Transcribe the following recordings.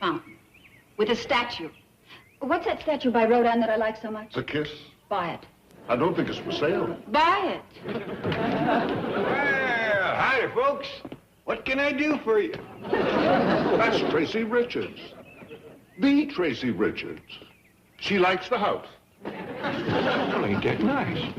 fountain with a statue. What's that statue by Rodin that I like so much? The Kiss? Buy it. I don't think it's for sale. Buy it. Well, howdy, folks. What can I do for you? That's Tracy Richards. The Tracy Richards. She likes the house. Well, ain't that nice?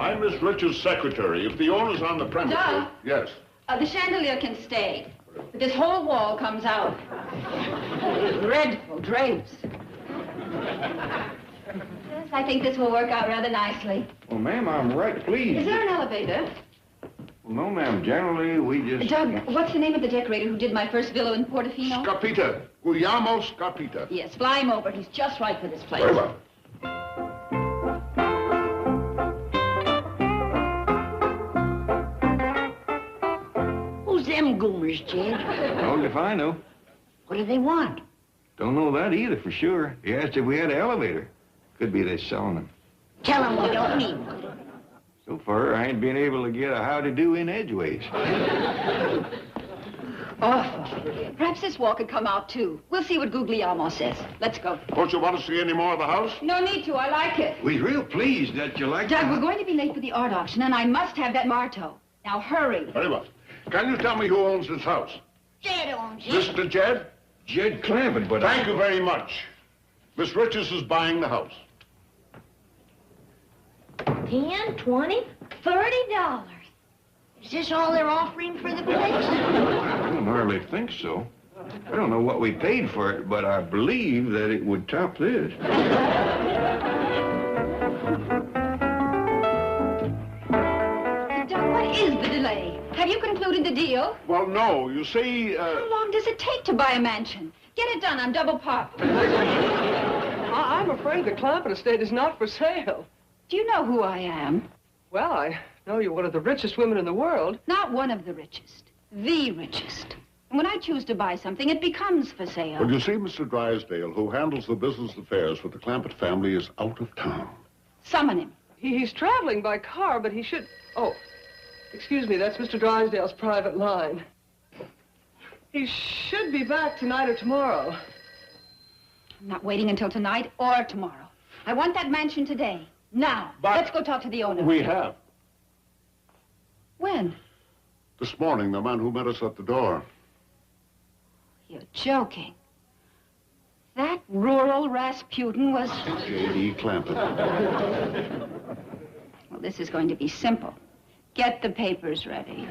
I'm Miss Richards' secretary. If the owner's on the premises... Doug? Yes. The chandelier can stay, but this whole wall comes out. Dreadful drapes. Yes, I think this will work out rather nicely. Well, ma'am, I'm right pleased. Is there an elevator? Well, no, ma'am. Generally, we just... Doug, what's the name of the decorator who did my first villa in Portofino? Scapita. Guglielmo Scapita. Yes, fly him over. He's just right for this place. Very well. Who's them goomers, Jed? How's if I know? What do they want? Don't know that either for sure. He asked if we had an elevator. Could be they're selling them. Tell them we don't need one. So far, I ain't been able to get a how-to-do in edgeways. Awful. Perhaps this wall could come out, too. We'll see what Guglielmo says. Let's go. Don't you want to see any more of the house? No need to. I like it. We're real pleased that you like Doug, we're going to be late for the art auction, and I must have that Marteau. Now, hurry. Very well. Can you tell me who owns this house? Jed owns it. Mr. Jed? Jed Clampett, but Thank you very much. Miss Richards is buying the house. 10, 20, $30. Is this all they're offering for the place? I don't hardly think so. I don't know what we paid for it, but I believe that it would top this. Doug, what is the delay? Have you concluded the deal? Well, no. You see, How long does it take to buy a mansion? Get it done. I'm double pop. I'm afraid the Clampett estate is not for sale. Do you know who I am? Well, I know you're one of the richest women in the world. Not one of the richest. The richest. And when I choose to buy something, it becomes for sale. well, you see, Mr. Drysdale, who handles the business affairs for the Clampett family, is out of town. Summon him. He's traveling by car, but he should... Oh, excuse me, that's Mr. Drysdale's private line. He should be back tonight or tomorrow. I'm not waiting until tonight or tomorrow. I want that mansion today. Now. But let's go talk to the owner. We have. When? This morning, the man who met us at the door. You're joking. That rural Rasputin was... J.D. Clampett. Well, this is going to be simple. Get the papers ready.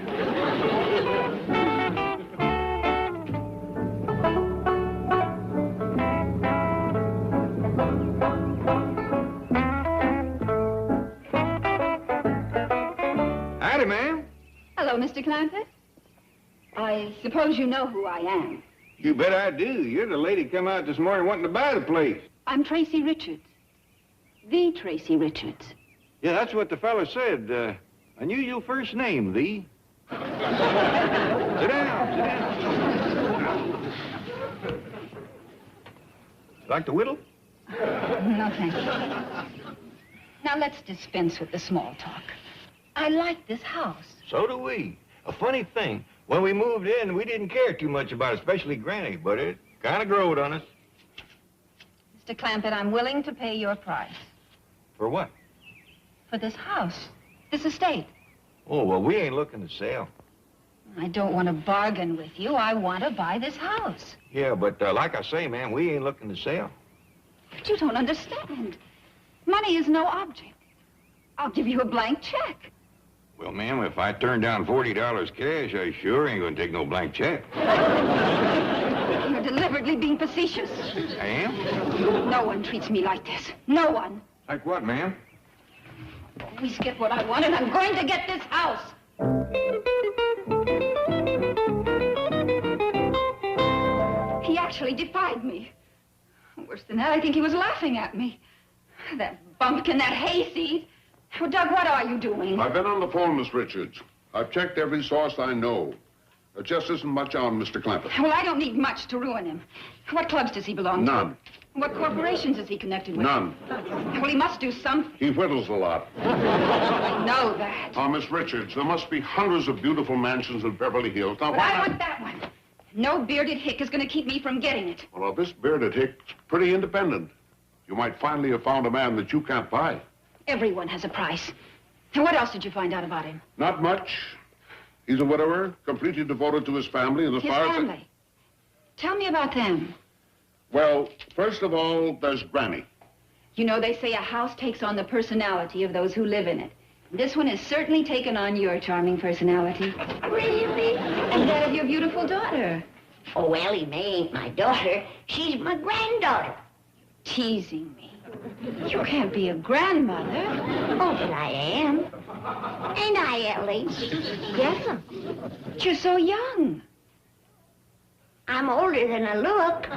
Howdy, ma'am. Hello, Mr. Clampett. I suppose you know who I am. You bet I do. You're the lady come out this morning wanting to buy the place. I'm Tracy Richards. The Tracy Richards. Yeah, that's what the fella said. Unusual first name, the. Sit down, sit down. Like to whittle? No, thank you. Now, let's dispense with the small talk. I like this house. So do we. A funny thing, when we moved in, we didn't care too much about it, especially Granny, but it kind of growed on us. Mr. Clampett, I'm willing to pay your price. For what? For this house. This estate. Oh, well, we ain't looking to sell. I don't want to bargain with you. I want to buy this house. Yeah, but like I say, man, we ain't looking to sell. But you don't understand. Money is no object. I'll give you a blank check. Well, ma'am, if I turn down $40 cash, I sure ain't gonna take no blank check. You're deliberately being facetious. I am? No one treats me like this. No one. Like what, ma'am? I always get what I want, and I'm going to get this house. He actually defied me. Worse than that, I think he was laughing at me. That bumpkin, that hayseed. Oh, Doug, what are you doing? I've been on the phone, Miss Richards. I've checked every source I know. There just isn't much on Mr. Clampett. Well, I don't need much to ruin him. What clubs does he belong to? None. What corporations is he connected with? None. Well, he must do something. He whittles a lot. I know that. Miss Richards, there must be hundreds of beautiful mansions in Beverly Hills. Now, But why I not? want that one. No bearded hick is going to keep me from getting it. Well, this bearded hick's pretty independent. You might finally have found a man that you can't buy. Everyone has a price. And what else did you find out about him? Not much. He's a widower, completely devoted to his family, and as His far as... family. Tell me about them. Well, first of all, there's Granny. You know, they say a house takes on the personality of those who live in it. This one has certainly taken on your charming personality. Really? And that of your beautiful daughter. Oh, Ellie Mae ain't my daughter. She's my granddaughter. Teasing me. You can't be a grandmother. Oh, but I am. Ain't I, Ellie? Yes'm. But you're so young. I'm older than I look.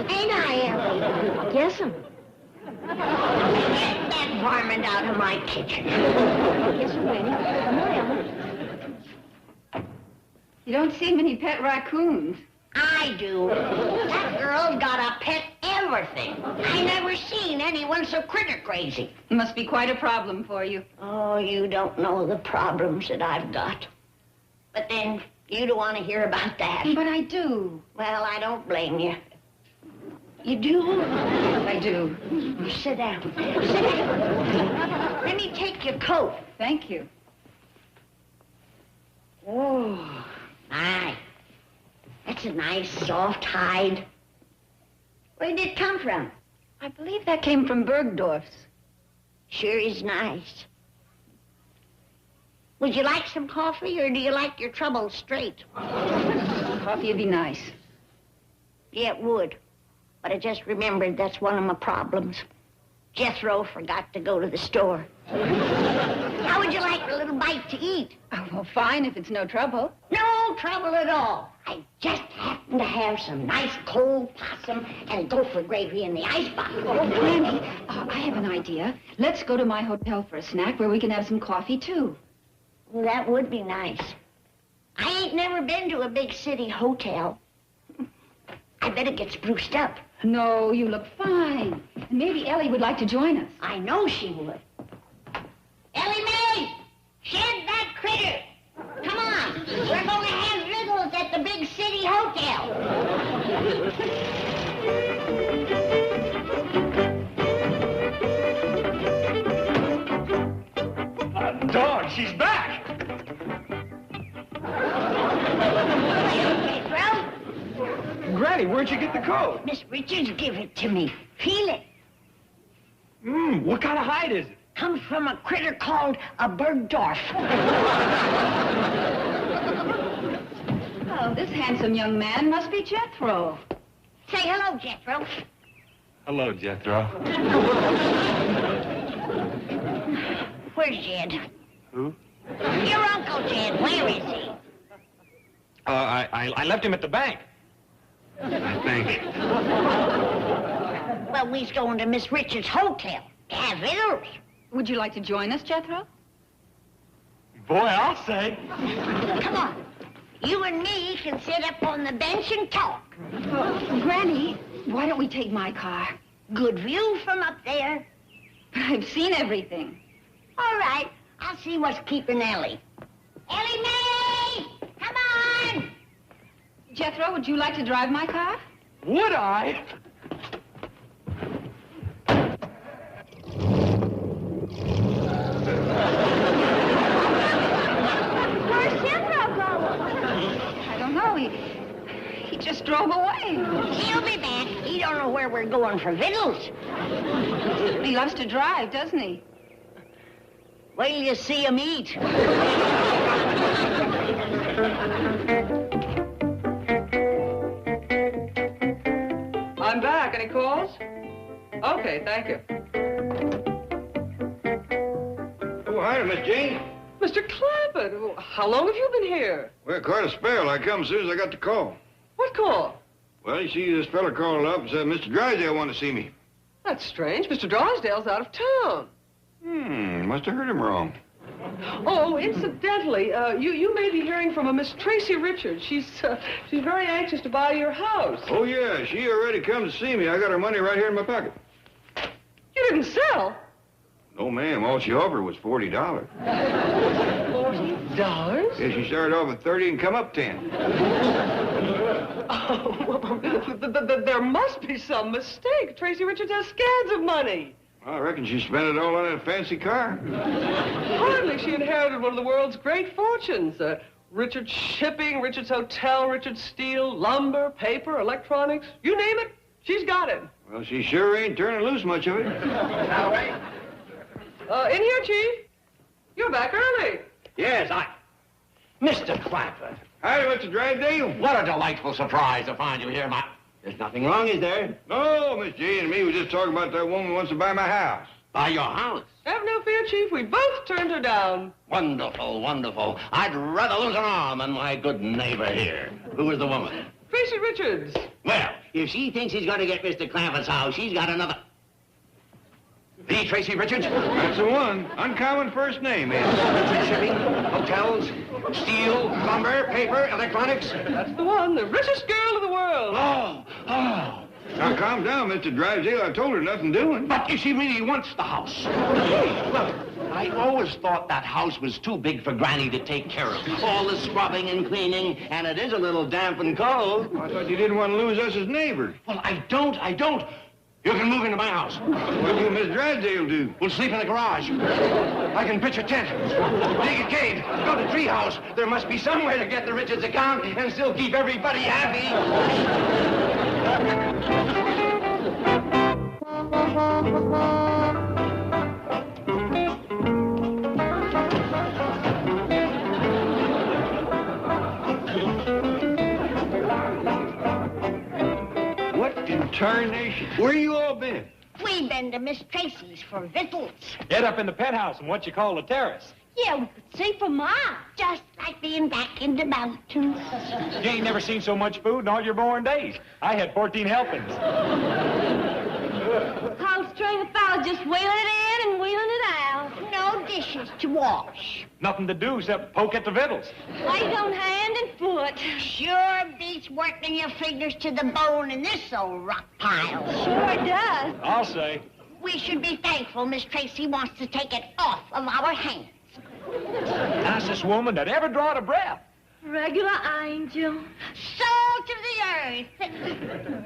Ain't I, Ellie? Yes'm. Get that varmint out of my kitchen. Yes, Winnie. You don't see many pet raccoons. I do. That girl's got a pet everything. I never seen anyone so critter crazy. It must be quite a problem for you. Oh, you don't know the problems that I've got. But then, you don't want to hear about that. But I do. Well, I don't blame you. You do? I do. Sit down. Sit down. Let me take your coat. Thank you. Oh, my. That's a nice soft hide. Where did it come from? I believe that came from Bergdorf's. Sure is nice. Would you like some coffee, or do you like your troubles straight? Coffee would be nice. Yeah, it would. But I just remembered that's one of my problems. Jethro forgot to go to the store. How would you like a little bite to eat? Oh, well, fine, if it's no trouble. No trouble at all. I just happen to have some nice cold possum and gopher gravy in the icebox. Oh, Granny, I have an idea. Let's go to my hotel for a snack where we can have some coffee, too. Well, that would be nice. I ain't never been to a big city hotel. I bet it gets spruced up. No, you look fine. And maybe Ellie would like to join us. I know she would. Ellie Mae! Shed that critter! Come on! We're going to have victuals at the big city hotel. Dog, she's back! Granny, where'd you get the coat? Miss Richards give it to me. Feel it. What kind of hide is it? Comes from a critter called a Bergdorf. Oh, this handsome young man must be Jethro. Say hello, Jethro. Hello, Jethro. Where's Jed? Who? Your Uncle Jed. Where is he? I left him at the bank. I think. Well, we's going to Miss Richards' hotel to have victuals. Would you like to join us, Jethro? Boy, I'll say. Come on. You and me can sit up on the bench and talk. Oh, Granny, why don't we take my car? Good view from up there. But I've seen everything. All right. I'll see what's keeping Ellie. Ellie Mae! Come on! Jethro, would you like to drive my car? Would I? Where's Jethro going? I don't know. He just drove away. He'll be back. He don't know where we're going for victuals. He loves to drive, doesn't he? Wait till you see him eat. I'm back. Any calls? Okay, thank you. Oh, hi, Miss Jane. Mr. Clampett, how long have you been here? Well, quite a spell. I come as soon as I got the call. What call? Well, you see, this fella called up and said Mr. Drysdale wanted to see me. That's strange. Mr. Drysdale's out of town. Must have heard him wrong. Oh, incidentally, you may be hearing from a Miss Tracy Richards. She's very anxious to buy your house. Oh, yeah, she already come to see me. I got her money right here in my pocket. You didn't sell? No, ma'am. All she offered was $40. $40? Yeah, she started off at 30 and come up 10. Oh, well, there must be some mistake. Tracy Richards has scads of money. I reckon she spent it all on that fancy car. Hardly. She inherited one of the world's great fortunes. Richards Shipping, Richards Hotel, Richards Steel, lumber, paper, electronics. You name it, she's got it. Well, she sure ain't turning loose much of it. In here, Chief. You're back early. Yes, Mr. Clampett. Howdy, Mr. Drysdale. What a delightful surprise to find you here, There's nothing wrong, is there? No, Miss Jane and me were just talking about that woman who wants to buy my house. Buy your house? Have no fear, Chief. We both turned her down. Wonderful, wonderful. I'd rather lose an arm than my good neighbor here. Who is the woman? Tracy Richards. Well, if she thinks he's going to get Mr. Clampett's house, she's got another... The Tracy Richards? That's the one. Uncommon first name, eh? Richards Shipping, hotels, steel, lumber, paper, electronics. That's the one, the richest girl in the world. Oh. Now, calm down, Mr. Drysdale. I told her nothing doing. But if she really wants the house. Look, I always thought that house was too big for Granny to take care of. All the scrubbing and cleaning, and it is a little damp and cold. I thought you didn't want to lose us as neighbors. Well, I don't. You can move into my house. What will Miss Drysdale do? We'll sleep in the garage. I can pitch a tent, dig a cave, build a treehouse. There must be some way to get the Richards account and still keep everybody happy. Tarnation. Where you all been? We've been to Miss Tracy's for victuals. Get up in the penthouse in what you call the terrace. Yeah, we could see for miles. Just like being back in the mountains. You ain't never seen so much food in all your born days. I had 14 helpings. Whole string of fellas just wheeling it in and wheeling it out. No dishes to wash. Nothing to do except poke at the victuals. Wait on hand and foot. Sure beats working your fingers to the bone in this old rock pile. Sure does. I'll say. We should be thankful Miss Tracy wants to take it off of our hands. Nicest woman that ever drawed a breath. Regular angel. Salt of the earth.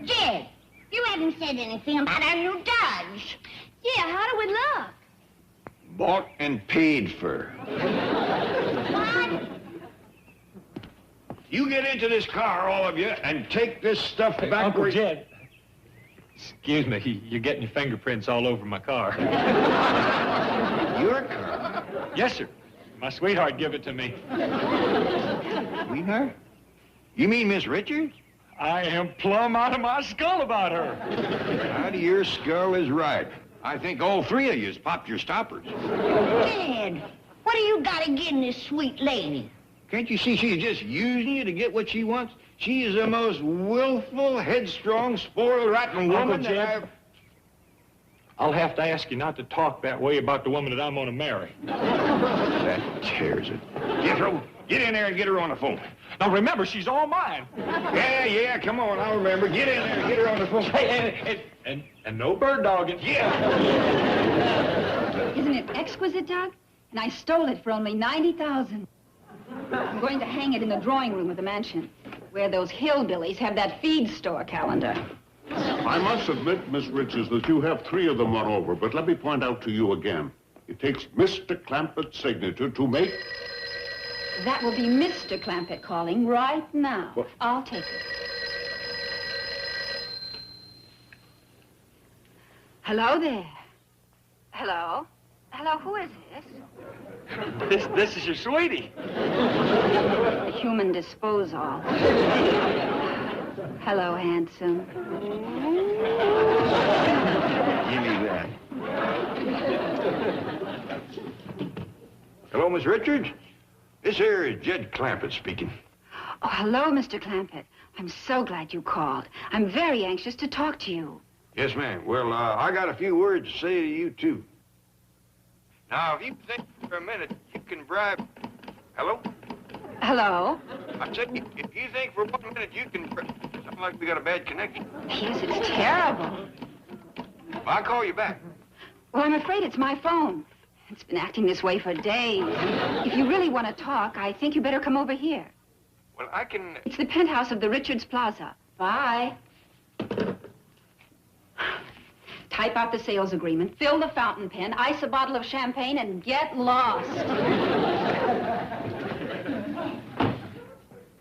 Jed, you haven't said anything about our new Dodge. Yeah, how do we look? Bought and paid for. What? You get into this car, all of you, and take this stuff back Uncle where... Jed. Excuse me, you're getting your fingerprints all over my car. Your car? Yes, sir. My sweetheart gave it to me. Sweetheart? You mean Miss Richards? I am plumb out of my skull about her. Out of your skull is right. I think all three of yous popped your stoppers. Dad, what do you got against this sweet lady? Can't you see she's just using you to get what she wants? She is the most willful, headstrong, spoiled, rotten woman that I've... I'll have to ask you not to talk that way about the woman that I'm going to marry. That tears it. Jethro, get in there and get her on the phone. Now, remember, she's all mine. Yeah, come on, I'll remember. Get in there and get her on the phone. And no bird dogging. Yeah. Isn't it exquisite, Doug? And I stole it for only $90,000. I'm going to hang it in the drawing room of the mansion, where those hillbillies have that feed store calendar. I must admit, Miss Richards, that you have three of them run over, but let me point out to you again. It takes Mr. Clampett's signature to make... That will be Mr. Clampett calling right now. What? I'll take it. Hello there. Hello? Hello, who is this? This is your sweetie. The human disposal. Hello, handsome. Give me that. Hello, Miss Richards? This here is Jed Clampett speaking. Oh, hello, Mr. Clampett. I'm so glad you called. I'm very anxious to talk to you. Yes, ma'am. Well, I got a few words to say to you, too. Now, if you think... For a minute, you can bribe... Hello? Hello? I said, if you think for 1 minute you can... Something like we got a bad connection. Yes, it's terrible. Well, I'll call you back. Well, I'm afraid it's my phone. It's been acting this way for days. If you really want to talk, I think you better come over here. Well, I can... It's the penthouse of the Richards Plaza. Bye. Type out the sales agreement, fill the fountain pen, ice a bottle of champagne, and get lost.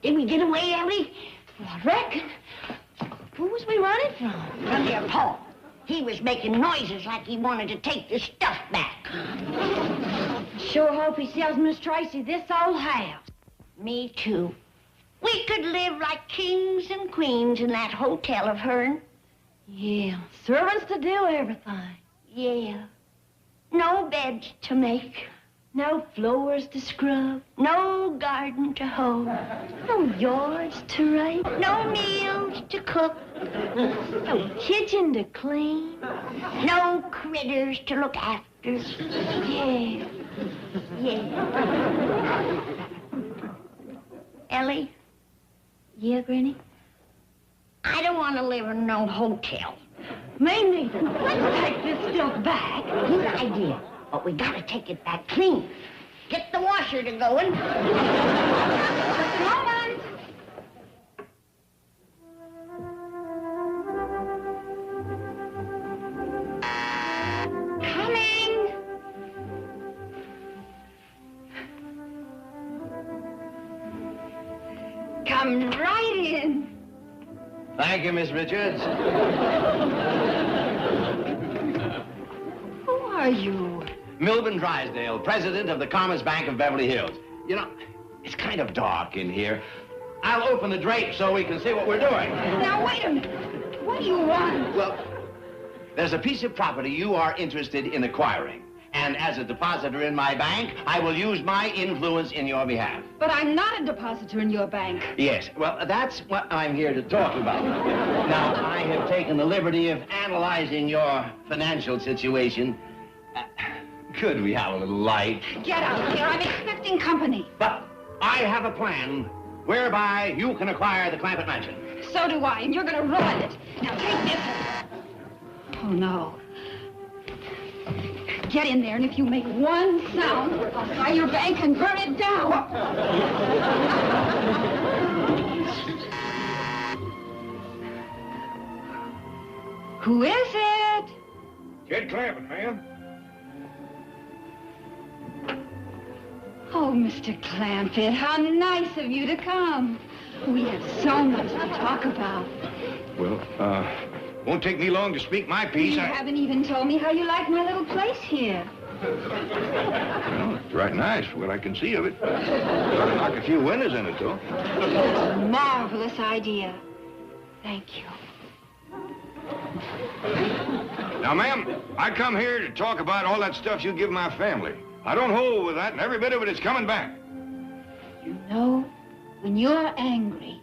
Did we get away, Ellie? Well, I reckon. Who was we running from? From your Paul. He was making noises like he wanted to take the stuff back. Sure hope he sells Miss Tracy this old house. Me too. We could live like kings and queens in that hotel of hern. Yeah, servants to do everything. Yeah. No beds to make. No floors to scrub. No garden to hoe. No yards to rake. No meals to cook. No kitchen to clean. No critters to look after. Yeah. Yeah. Ellie? Yeah, Granny? I don't want to live in no hotel. Me neither. Let's take this stuff back. Good idea. But we gotta take it back clean. Get the washer to going. Just a moment. Coming. Come right in. Thank you, Miss Richards. Who are you? Milburn Drysdale, president of the Commerce Bank of Beverly Hills. You know, it's kind of dark in here. I'll open the drape so we can see what we're doing. Now, wait a minute. What do you want? Well, there's a piece of property you are interested in acquiring. And as a depositor in my bank, I will use my influence in your behalf. But I'm not a depositor in your bank. Yes, well, that's what I'm here to talk about. Now, I have taken the liberty of analyzing your financial situation. Could we have a little light? Get out of here. I'm expecting company. But I have a plan whereby you can acquire the Clampett mansion. So do I, and you're going to ruin it. Now, take this. Oh, no. Get in there, and if you make one sound, I'll buy your bank and burn it down. Who is it? Ted Clampett, ma'am. Oh, Mr. Clampett, how nice of you to come. We have so much to talk about. Well, won't take me long to speak my piece. You haven't even told me how you like my little place here. Well, it's right nice, what I can see of it. Gotta knock a few windows in it, though. It's a marvelous idea. Thank you. Now, ma'am, I come here to talk about all that stuff you give my family. I don't hold with that, and every bit of it is coming back. You know, when you're angry,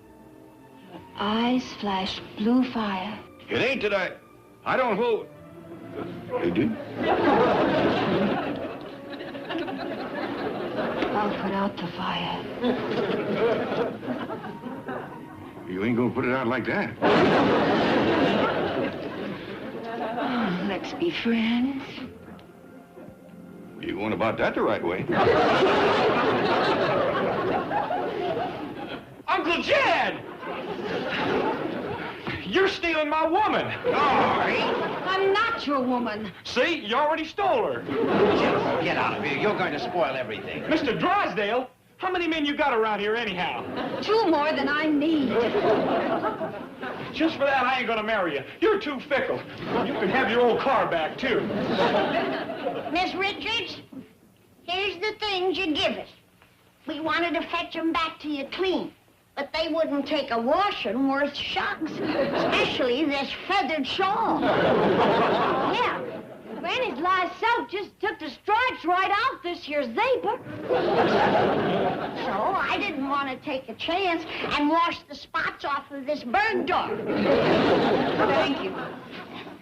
your eyes flash blue fire. It ain't that I don't hold... They do? I'll put out the fire. You ain't gonna put it out like that. Oh, let's be friends. You went about that the right way. Uncle Jed! You're stealing my woman. I'm not your woman. See, you already stole her. Get out of here. You're going to spoil everything. Mr. Drysdale, how many men you got around here anyhow? 2 more than I need. Just for that, I ain't gonna marry you. You're too fickle. You can have your old car back, too. Miss Richards, here's the things you give us. We wanted to fetch them back to you clean, but they wouldn't take a washing worth shucks, especially this feathered shawl. Yeah. Granny's last soap just took the stripes right off this year's zebra. So I didn't want to take a chance and wash the spots off of this bird dog. Thank you.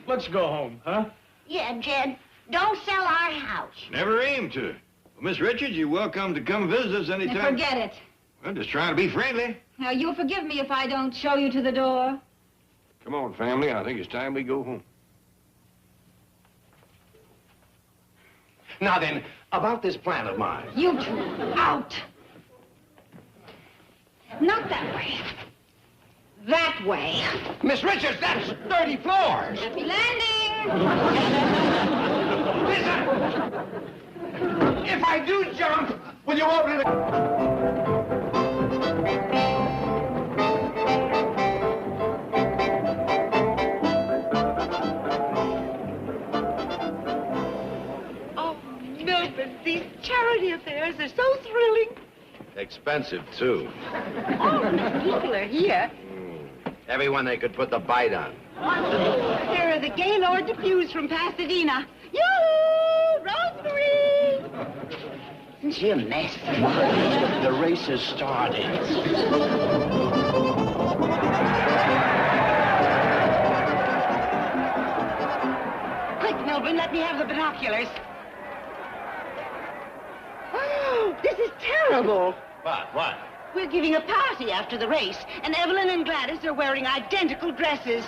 Let's go home, huh? Yeah, Jed, don't sell our house. Never aimed to. Well, Miss Richards, you're welcome to come visit us anytime. Now, forget it. Well, just trying to be friendly. Now, you'll forgive me if I don't show you to the door. Come on, family. I think it's time we go home. Now then, about this plan of mine. You two, out. Not that way. That way. Miss Richards, that's 30 floors. Happy landing. Listen! If I do jump, will you open it? Oh, Milton, these charity affairs are so thrilling. Expensive, too. All of the people are here. Everyone they could put the bite on. Here are the Gaylord Depews from Pasadena. Yoo-hoo! Rosemary! Isn't she a mess? The race has started. Quick, Milburn, let me have the binoculars. Oh, this is terrible. What? We're giving a party after the race, and Evelyn and Gladys are wearing identical dresses.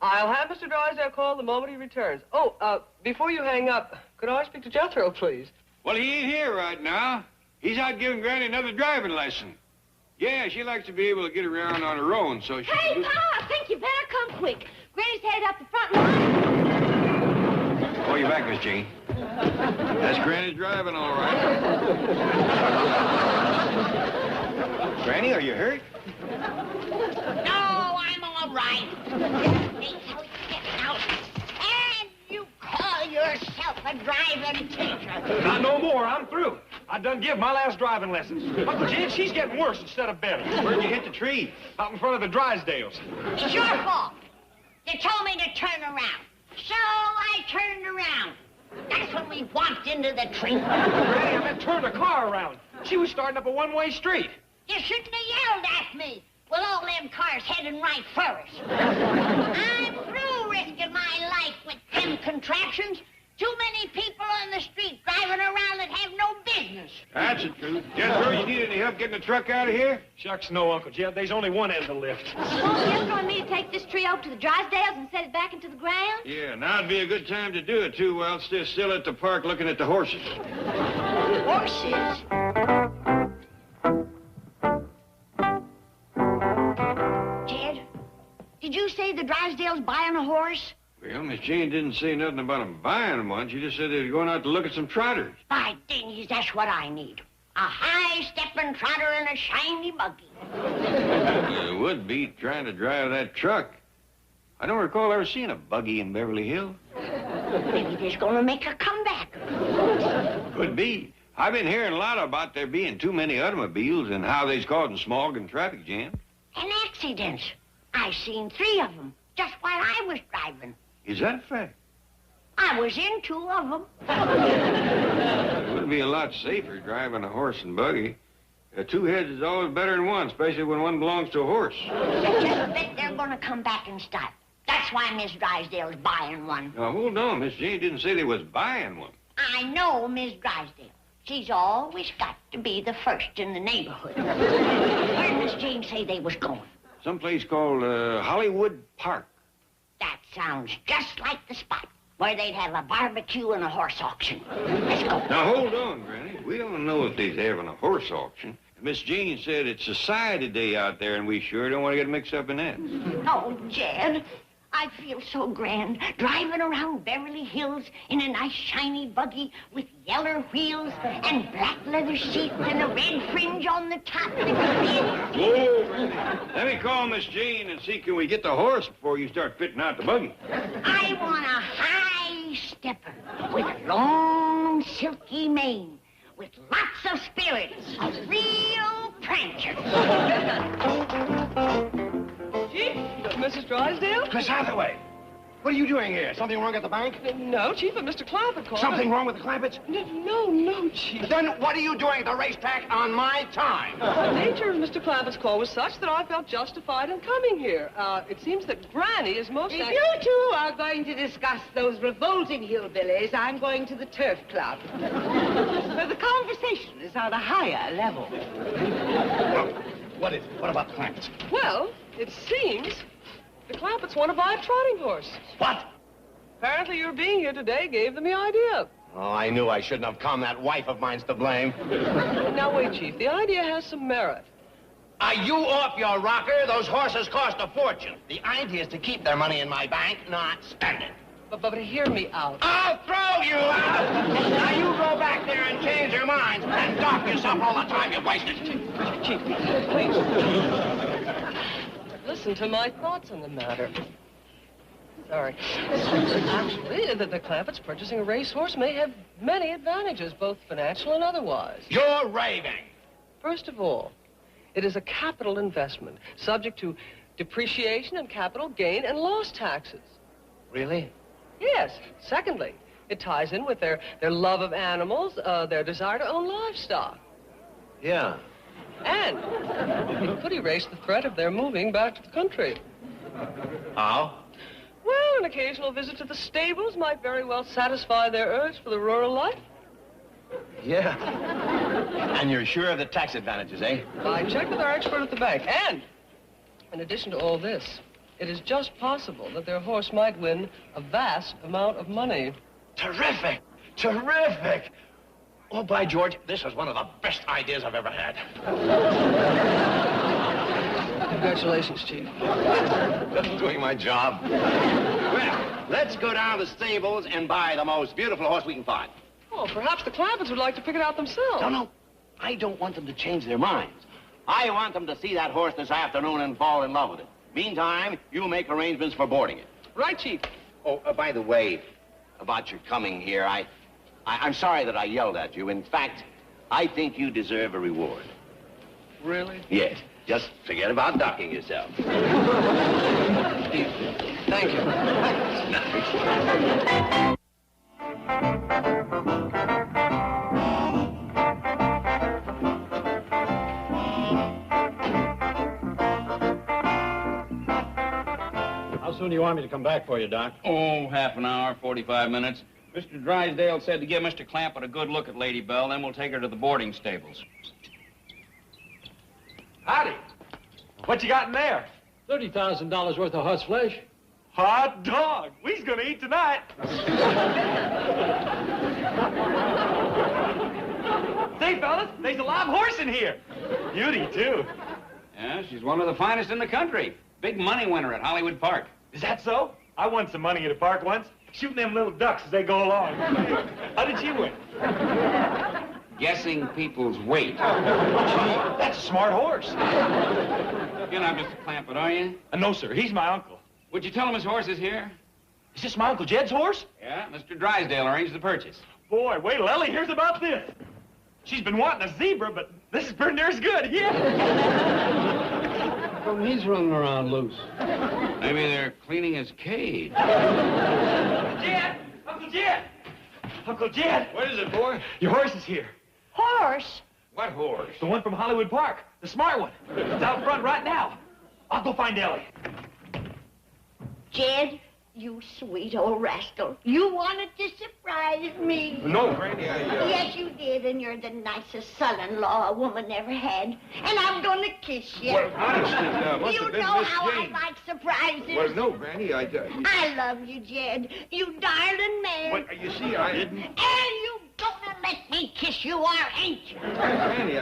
I'll have Mr. Drysdale call the moment he returns. Oh, before you hang up, could I speak to Jethro, please? Well, he ain't here right now. He's out giving Granny another driving lesson. Yeah, she likes to be able to get around on her own, so she... Hey, Pa, I think you better come quick. Granny's headed up the front line. Oh, you're back, Miss Jean. That's Granny's driving, all right. Granny, are you hurt? No, I'm all right. Hey, how you getting out? And you call yourself a driving teacher? Not no more. I'm through. I done give my last driving lessons. Uncle Jen, she's getting worse instead of better. Where'd you hit the tree? Out in front of the Drysdales. It's your fault. You told me to turn around. So I turned around. That's when we walked into the tree. Granny, I meant turn the car around. She was starting up a one-way street. You shouldn't have yelled at me. With all them cars heading right for us. I'm through risking my life with them contraptions. Too many people on the street driving around that have no business. That's the truth. Jethro, you need any help getting the truck out of here? Shucks, no, Uncle Jed. There's only one end of the lift. Won't Jethro and me take this tree over to the Drysdales and set it back into the ground? Yeah, now'd be a good time to do it, too, while they're still at the park looking at the horses. Horses? Jed, did you say the Drysdales buying a horse? Well, Miss Jane didn't say nothing about them buying one. She just said they were going out to look at some trotters. By dingies, that's what I need. A high-stepping trotter and a shiny buggy. It would be trying to drive that truck. I don't recall ever seeing a buggy in Beverly Hills. Maybe they're going to make a comeback. Could be. I've been hearing a lot about there being too many automobiles and how they's causing smog and traffic jams. And accidents. I seen 3 of them just while I was driving. Is that a fact? I was in 2 of them. It would be a lot safer driving a horse and buggy. 2 heads is always better than one, especially when one belongs to a horse. I just bet they're going to come back and start. That's why Miss Drysdale's buying one. Now, hold on. Miss Jane didn't say they was buying one. I know Miss Drysdale. She's always got to be the first in the neighborhood. Where'd Miss Jane say they was going? Someplace called Hollywood Park. That sounds just like the spot where they'd have a barbecue and a horse auction. Let's go. Now, hold on, Granny. We don't know if they's having a horse auction. Miss Jean said it's Society Day out there, and we sure don't want to get mixed up in that. Oh, Jed, I feel so grand driving around Beverly Hills in a nice shiny buggy with yellow wheels and black leather seats and a red fringe on the top. Whoa, Granny. Let me call Miss Jean and see can we get the horse before you start fitting out the buggy. I want a high stepper with a long, silky mane, with lots of spirit, a real prancer. Gee, Mrs. Drysdale? Miss Hathaway. What are you doing here? Something wrong at the bank? No, Chief, but Mr. Clampett called. Something wrong with the Clampetts? No, Chief. Then what are you doing at the racetrack on my time? The nature of Mr. Clampett's call was such that I felt justified in coming here. It seems that Granny is most... If you two are going to discuss those revolting hillbillies, I'm going to the turf club. So the conversation is on a higher level. What is it? What about the Clampetts? Well, it seems the Clampetts want to buy a trotting horse. What? Apparently your being here today gave them the idea. Oh, I knew I shouldn't have come. That wife of mine's to blame. Now, wait, Chief. The idea has some merit. Are you off your rocker? Those horses cost a fortune. The idea is to keep their money in my bank, not spend it. But hear me out. I'll throw you out! Now you go back there and change your minds and dock yourself all the time you've wasted. Chief, please. Listen to my thoughts on the matter. Sorry. Actually, the Clampetts purchasing a racehorse may have many advantages, both financial and otherwise. You're raving. First of all, it is a capital investment, subject to depreciation and capital gain and loss taxes. Really? Yes. Secondly, it ties in with their love of animals, their desire to own livestock. Yeah. And it could erase the threat of their moving back to the country. How? Well, an occasional visit to the stables might very well satisfy their urge for the rural life. Yeah. And you're sure of the tax advantages, eh? I checked with our expert at the bank. And, in addition to all this, it is just possible that their horse might win a vast amount of money. Terrific! Terrific! Oh, by George, this is one of the best ideas I've ever had. Congratulations, Chief. Just doing my job. Well, let's go down to the stables and buy the most beautiful horse we can find. Oh, perhaps the Clampetts would like to pick it out themselves. No. I don't want them to change their minds. I want them to see that horse this afternoon and fall in love with it. Meantime, you make arrangements for boarding it. Right, Chief. Oh, by the way, about your coming here, I'm sorry that I yelled at you. In fact, I think you deserve a reward. Really? Yes. Just forget about docking yourself. Thank you. How soon do you want me to come back for you, Doc? Oh, half an hour, 45 minutes. Mr. Drysdale said to give Mr. Clampett a good look at Lady Belle, then we'll take her to the boarding stables. Howdy. What you got in there? $30,000 worth of horse flesh. Hot dog. We's gonna eat tonight. Say, fellas, there's a live horse in here. Beauty, too. Yeah, she's one of the finest in the country. Big money winner at Hollywood Park. Is that so? I won some money at a park once, shooting them little ducks as they go along. How did you win? Guessing people's weight. That's a smart horse. You're not Mr. Clampett, are you? No, sir. He's my uncle. Would you tell him his horse is here? Is this my Uncle Jed's horse? Yeah, Mr. Drysdale arranged the purchase. Boy, wait till Ellie hears about this. She's been wanting a zebra, but this is pretty near as good, yeah. How come he's running around loose? Maybe they're cleaning his cage. Jed! Uncle Jed! Uncle Jed! What is it, boy? Your horse is here. Horse? What horse? The one from Hollywood Park. The smart one. It's out front right now. I'll go find Ellie. Jed, you sweet old rascal. You wanted to surprise me. No, Granny, Yes, you did, and you're the nicest son-in-law a woman ever had. And I'm gonna kiss you. Well, honestly, must You have been know Miss how I Jane. like surprises. Well, no, Granny, I love you, Jed. You darling man. Well, you see, I didn't. And you gonna let me kiss you, or ain't you? Granny,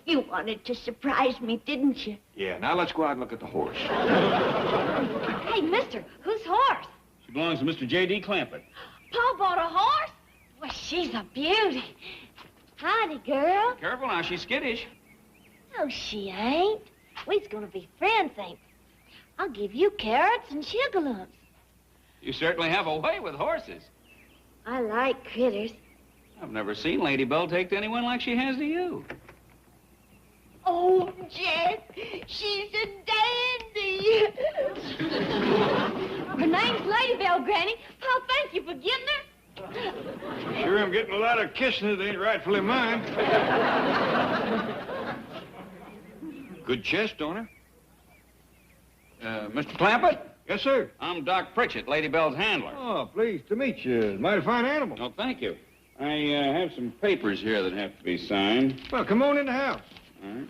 You wanted to surprise me, didn't you? Yeah, now let's go out and look at the horse. Hey, mister, whose horse? She belongs to Mr. J.D. Clampett. Pa bought a horse? Well, she's a beauty. Howdy, girl. Careful now, she's skittish. No, she ain't. We's gonna be friends, ain't we? I'll give you carrots and sugar lumps. You certainly have a way with horses. I like critters. I've never seen Lady Belle take to anyone like she has to you. Oh, Jed, she's a dandy. Her name's Lady Bell, Granny. Paul, thank you for getting her. Sure, I'm getting a lot of kissing that ain't rightfully mine. Good chest, owner. Mr. Clampett? Yes, sir. I'm Doc Pritchett, Lady Bell's handler. Oh, pleased to meet you. Mighty fine animal. Oh, thank you. I have some papers here that have to be signed. Well, come on in the house. All right.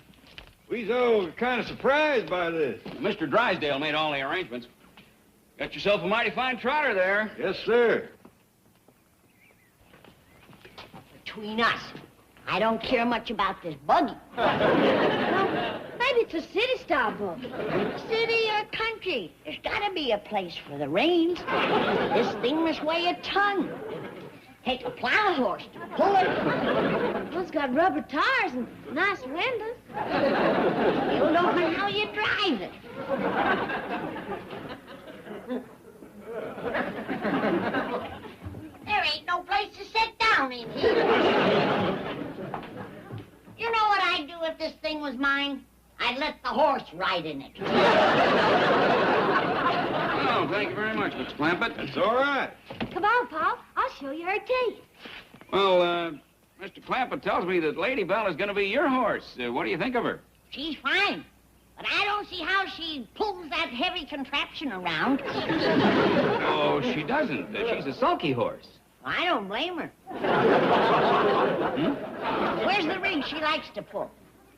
We's all kind of surprised by this. Mr. Drysdale made all the arrangements. Got yourself a mighty fine trotter there. Yes, sir. Between us, I don't care much about this buggy. Maybe it's a city-style book. City or country, there's got to be a place for the reins. This thing must weigh a ton. Take a plow horse to pull it. Well, it's got rubber tires and nice windows. You don't know how you drive it. There ain't no place to sit down in here. You know what I'd do if this thing was mine? I'd let the horse ride in it. Oh, thank you very much, Mr. Clampett. It's all right. Come on, Paul. I'll show you her teeth. Well, Mr. Clampett tells me that Lady Bell is going to be your horse. What do you think of her? She's fine. But I don't see how she pulls that heavy contraption around. Oh, she doesn't. She's a sulky horse. I don't blame her. Where's the rig she likes to pull?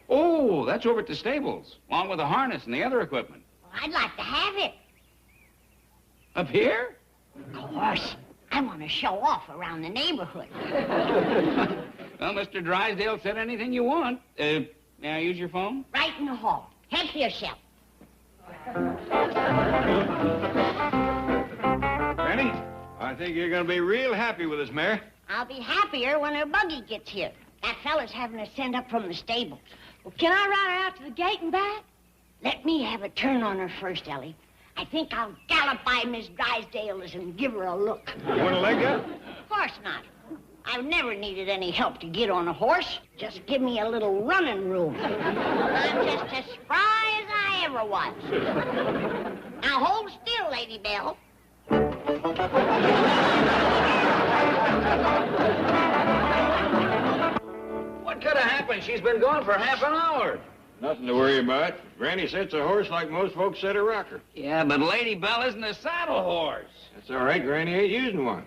Oh, that's over at the stables, along with the harness and the other equipment. Well, I'd like to have it. Up here? Of course. I want to show off around the neighborhood. Well, Mr. Drysdale said anything you want. May I use your phone? Right in the hall. Help yourself. Granny, I think you're going to be real happy with this mare. I'll be happier when her buggy gets here. That fella's having her sent up from the stables. Well, can I ride her out to the gate and back? Let me have a turn on her first, Ellie. I think I'll gallop by Miss Drysdale's and give her a look. You want a leg up? Of course not. I've never needed any help to get on a horse. Just give me a little running room. I'm just as spry as I ever was. Now hold still, Lady Bell. What could have happened? She's been gone for half an hour. Nothing to worry about. Granny sits a horse like most folks set a rocker. Yeah, but Lady Bell isn't a saddle horse. That's all right. Granny ain't using one.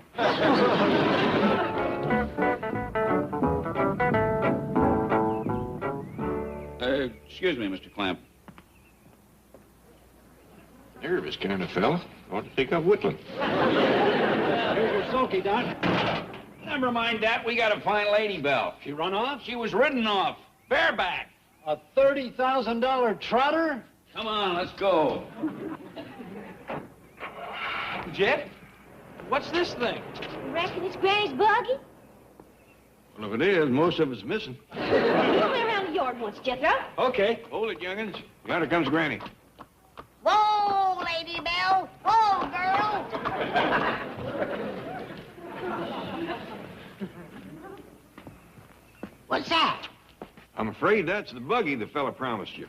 Excuse me, Mr. Clamp. Nervous kind of fella. Ought to take up whittling. Here's your sulky, Doc. Never mind that. We got to find Lady Bell. She run off? She was ridden off. Bareback. A $30,000 trotter? Come on, let's go. Jet? What's this thing? You reckon it's Granny's buggy? Well, if it is, most of it's missing. Come around the yard once, Jethro. Okay. Hold it, young'uns. Yonder comes Granny. Whoa, Lady Bell. Whoa, girl. What's that? I'm afraid that's the buggy the fella promised you.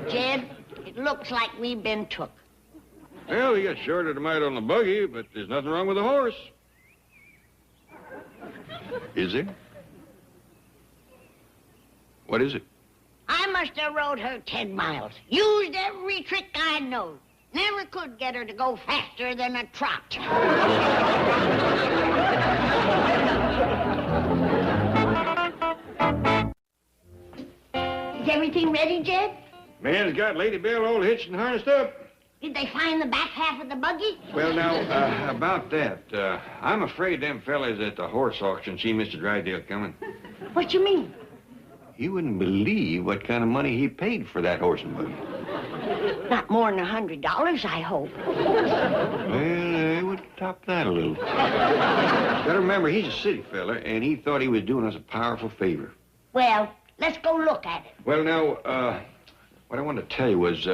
Jed, it looks like we've been took. Well, he got shorted a mite on the buggy, but there's nothing wrong with the horse. Is there? What is it? I must have rode her 10 miles. Used every trick I know. Never could get her to go faster than a trot. Is everything ready, Jed? Man's got Lady Bell all hitched and harnessed up. Did they find the back half of the buggy? Well, now, about that, I'm afraid them fellas at the horse auction see Mr. Drysdale coming. What you mean? You wouldn't believe what kind of money he paid for that horse and buggy. Not more than $100, I hope. Well, I would top that a little. Gotta remember, he's a city fella, and he thought he was doing us a powerful favor. Well, let's go look at it. Well, now, what I wanted to tell you was,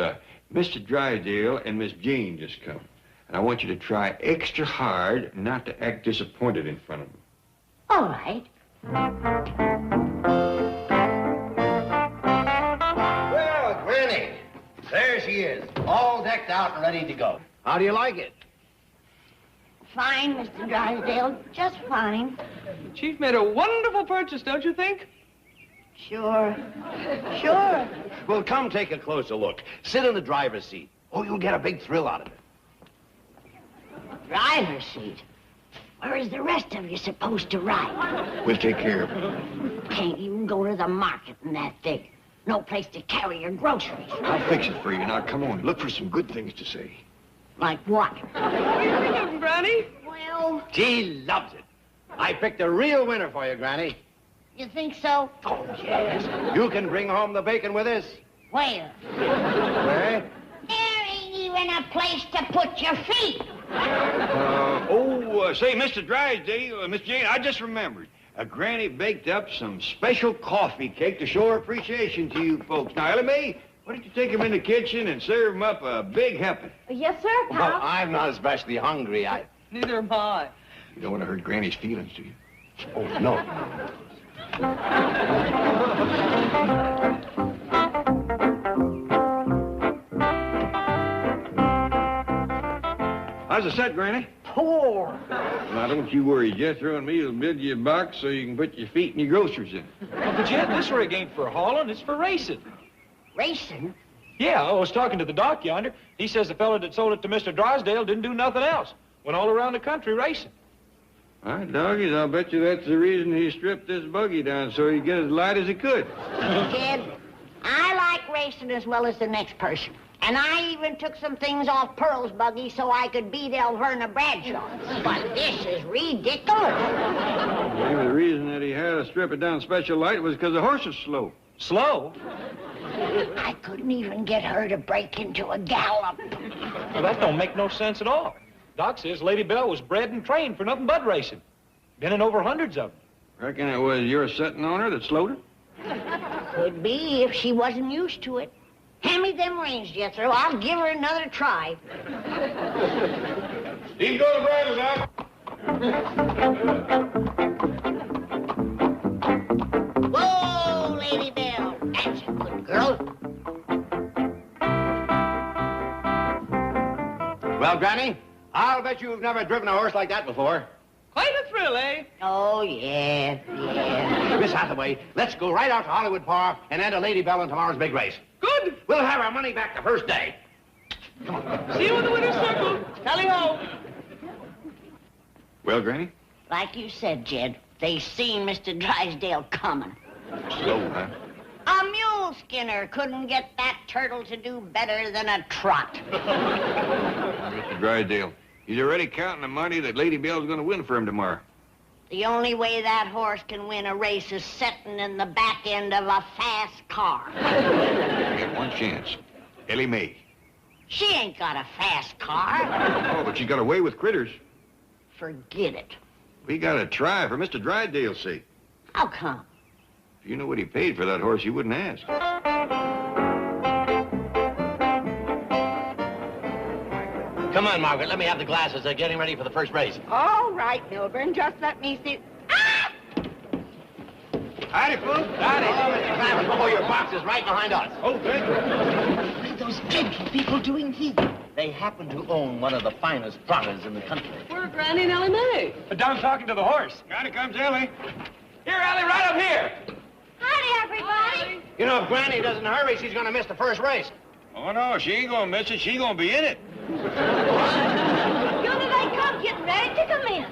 Mr. Drysdale and Miss Jane just come. And I want you to try extra hard not to act disappointed in front of them. All right. she is, all decked out and ready to go. How do you like it? Fine, Mr. Drysdale. Just fine. Chief made a wonderful purchase, don't you think? Sure. Sure. Well, come take a closer look. Sit in the driver's seat. Oh, you'll get a big thrill out of it. Driver's seat? Where is the rest of you supposed to ride? We'll take care of it. Can't even go to the market in that thing. No place to carry your groceries. I'll fix it for you. Now, come on. Look for some good things to say. Like what? What are you thinking, Granny? Well, She loves it. I picked a real winner for you, Granny. you think so? Oh, yes. You can bring home the bacon with us. Where? Where? There ain't even a place to put your feet. Say, Mr. Drysdale, Miss Jane, I just remembered. Granny baked up some special coffee cake to show her appreciation to you folks. Now, Ellie Mae, why don't you take them in the kitchen and serve them up a big helping? Yes, sir, Pop. Well, I'm not especially hungry. Neither am I. You don't want to hurt Granny's feelings, do you? Oh, no. How's the set, Granny? Poor. Now, don't you worry. Jethro and me will build you a box so you can put your feet and your groceries in. Uncle Jed, this rig ain't for hauling, it's for racing. Racing? Yeah, I was talking to the doc yonder. He says the fella that sold it to Mr. Drysdale didn't do nothing else. Went all around the country racing. All right, doggies, I'll bet you that's the reason he stripped this buggy down so he'd get as light as he could. Kid, I like racing as well as the next person. And I even took some things off Pearl's buggy so I could beat Elverna Bradshaw. But this is ridiculous. Maybe the reason that he had to strip it down special light was because the horse was slow. Slow? I couldn't even get her to break into a gallop. Well, that don't make no sense at all. Doc says Lady Belle was bred and trained for nothing but racing. Been in over hundreds of them. Reckon it was your setting on her that slowed her? Could be if she wasn't used to it. Hand me them reins, Jethro. I'll give her another try. Steve, go to the bridle, Doc. Whoa, Lady Belle. That's a good girl. Well, Granny, I'll bet you've never driven a horse like that before. Quite a thrill, eh? Oh, yeah. Miss Hathaway, let's go right out to Hollywood Park and enter Lady Belle in tomorrow's big race. Good. We'll have our money back the first day. See you in the winner's circle. Tally ho. Well, Granny? Like you said, Jed, they seen Mr. Drysdale coming. Slow, huh? A mule skinner couldn't get that turtle to do better than a trot. Mr. Drysdale, he's already counting the money that Lady Belle's going to win for him tomorrow. The only way that horse can win a race is sitting in the back end of a fast car. You got one chance. Ellie Mae. She ain't got a fast car. Oh, but she got away with critters. Forget it. We got to try for Mr. Drysdale's sake. How come? If you know what he paid for that horse, you wouldn't ask. Come on, Margaret. Let me have the glasses. They're getting ready for the first race. All right, Milburn, just let me see. Ah! Howdy, folks. Howdy. Oh, Mr. Clampetts, before your box is right behind us. Oh, thank you. What are those gentle people doing here? They happen to own one of the finest trotters in the country. We're Granny and Ellie Mae. Down talking to the horse. Here comes Ellie. Here, Ellie, right up here. Howdy, everybody. You know, if Granny doesn't hurry, she's going to miss the first race. Oh, no, she ain't going to miss it. She's going to be in it. Yonder they come, getting ready to commence.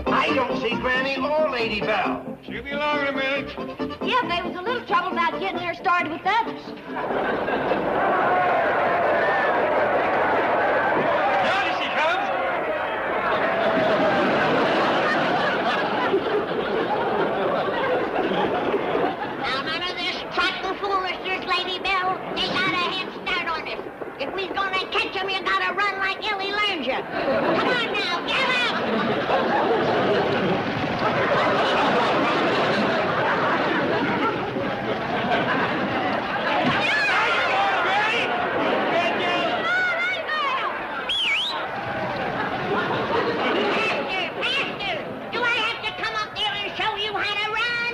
I don't see Granny or Lady Belle. She'll be along in a minute. Yeah, there was a little trouble about getting her started with others. Yonder she comes. Now, none of this trotting foolishness, Lady Belle. They got a head start on us. If we're gonna catch them, you gotta run like Ellie learned you. Come on now, get up! Faster! Do I have to come up there and show you how to run?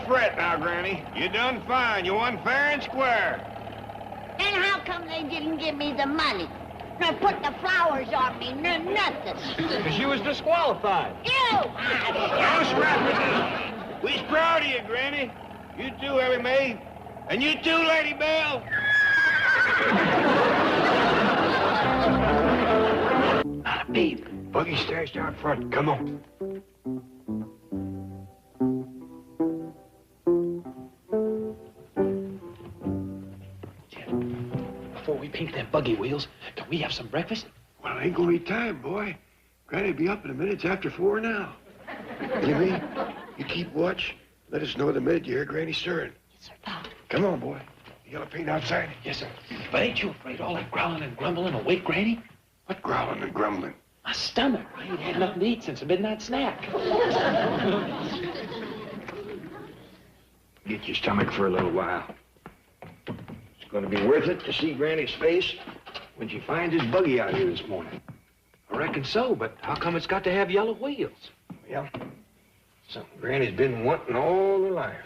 fret now, Granny. You done fine. You won fair and square. And how come they didn't give me the money? Nor put the flowers on me, nor nothing. Because you was disqualified. You! Now scrap it now. We's proud of you, Granny. You too, Ellie Mae. And you too, Lady Belle. Not a peep. Buggy stashed out front. Come on. Before we paint them buggy wheels, can we have some breakfast? Well, it ain't gonna be time, boy. Granny'll be up in a minute. It's after 4 now. Ellie Mae, you keep watch. Let us know the minute you hear Granny stirring. Yes, sir, Pop. Come on, boy. You yellow paint outside? Yes, sir. But ain't you afraid all that growling and grumbling will wake Granny? What growling and grumbling? My stomach. I ain't had nothing to eat since a midnight snack. Get your stomach for a little while. It's gonna be worth it to see Granny's face when she finds his buggy out here this morning. I reckon so, but how come it's got to have yellow wheels? Well, something Granny's been wanting all her life.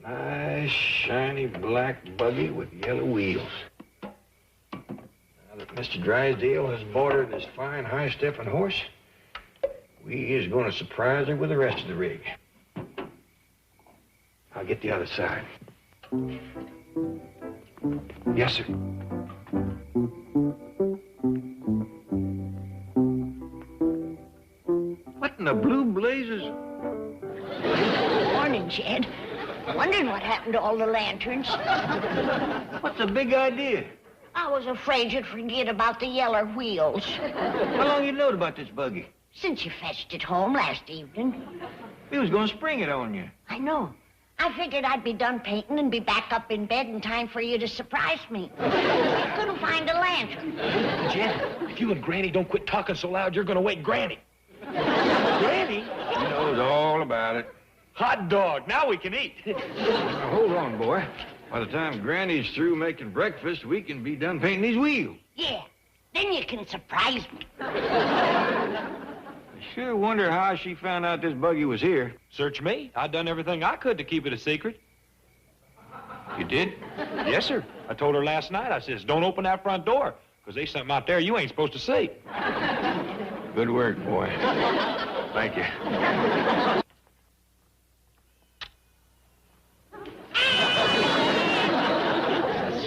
A nice, shiny black buggy with yellow wheels. Now that Mr. Drysdale has bought her this fine, high-stepping horse, we is going to surprise her with the rest of the rig. I'll get the other side. Yes, sir. What in the blue blazes? Morning, Jed. Wondering what happened to all the lanterns. What's the big idea? I was afraid you'd forget about the yellow wheels. How long you knowed about this buggy? Since you fetched it home last evening. We was gonna spring it on you. I know. I figured I'd be done painting and be back up in bed in time for you to surprise me. I couldn't find a lantern. Jen, if you and Granny don't quit talking so loud, you're gonna wake Granny. Granny? He knows all about it. Hot dog. Now we can eat. Now, hold on, boy. By the time Granny's through making breakfast, we can be done painting these wheels. Yeah. Then you can surprise me. I sure wonder how she found out this buggy was here. Search me. I done everything I could to keep it a secret. You did? Yes, sir. I told her last night, I says, don't open that front door, because there's something out there you ain't supposed to see. Good work, boy. Thank you.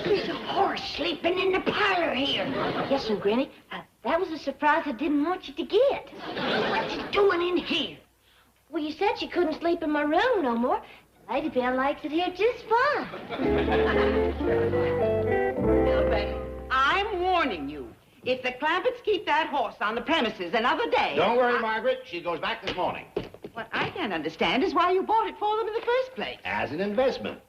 There's a horse sleeping in the parlor here. Yes, sir, Granny. That was a surprise I didn't want you to get. What's it doing in here? Well, you said you couldn't sleep in my room no more. Lady Belle likes it here just fine. Children, I'm warning you. If the Clampetts keep that horse on the premises another day... Don't worry, Margaret. She goes back this morning. What I can't understand is why you bought it for them in the first place. As an investment.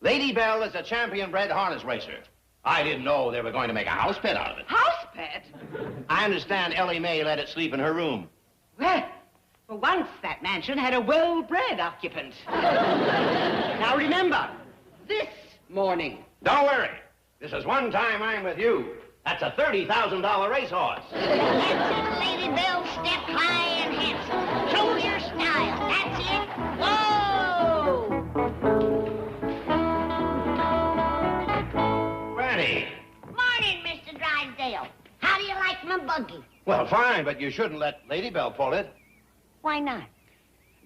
Lady Belle is a champion-bred harness racer. I didn't know they were going to make a house pet out of it. House pet? I understand Ellie Mae let it sleep in her room. Well, for once that mansion had a well-bred occupant. Now remember, this morning. Don't worry. This is one time I'm with you. That's a $30,000 racehorse. That's it, Lady Belle. Step high and handsome. Show your style. That's it. Whoa! Granny. Morning, Mr. Drysdale. How do you like my buggy? Well, fine, but you shouldn't let Lady Belle pull it. Why not?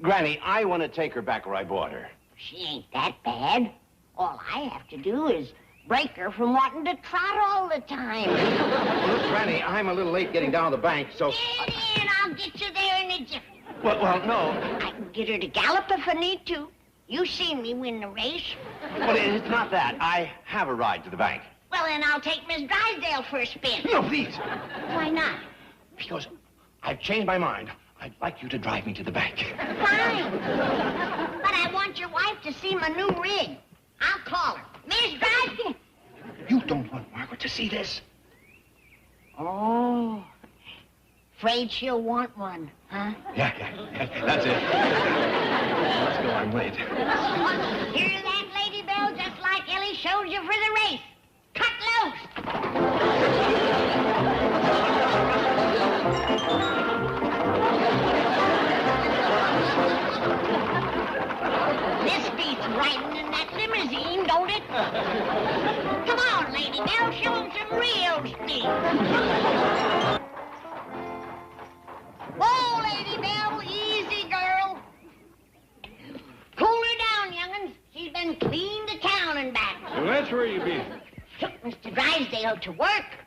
Granny, I want to take her back where I bought her. She ain't that bad. All I have to do is break her from wanting to trot all the time. Look, Granny, I'm a little late getting down to the bank, so... Get in. I'll get you there in a jiffy. Well, no. I can get her to gallop if I need to. You seen me win the race. Well, it's not that. I have a ride to the bank. Well, then I'll take Miss Drysdale for a spin. No, please. Why not? Because I've changed my mind. I'd like you to drive me to the bank. Fine. But I want your wife to see my new rig. I'll call her. Miss Drysdale. You don't want Margaret to see this. Oh. Afraid she'll want one, huh? Yeah. That's it. Let's go. I'm late. Hear that, Lady Belle? Just like Ellie showed you for the race. Cut loose. This Come on, Lady Belle, show him some real speed. Whoa, Lady Belle, easy, girl. Cool her down, young'uns. She's been clean to town and back. Well, that's where you be. Took Mr. Drysdale to work.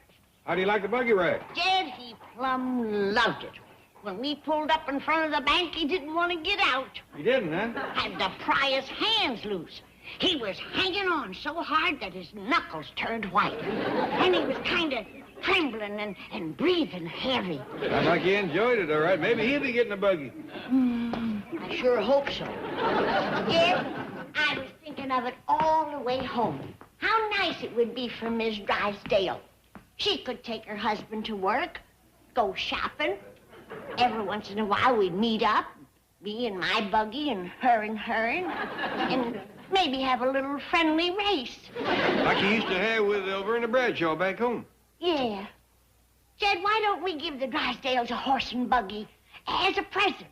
How do you like the buggy ride? Jed, he plumb loved it. When we pulled up in front of the bank, he didn't want to get out. You didn't, huh? Had to pry his hands loose. He was hanging on so hard that his knuckles turned white. And he was kind of trembling and breathing heavy. Sounds like he enjoyed it, all right. Maybe he'll be getting a buggy. I sure hope so. Jed, I was thinking of it all the way home. How nice it would be for Miss Drysdale. She could take her husband to work, go shopping. Every once in a while, we'd meet up, me in my buggy and her, and maybe have a little friendly race. Like you used to have with over in the Bradshaw back home. Yeah. Jed, why don't we give the Drysdales a horse and buggy as a present?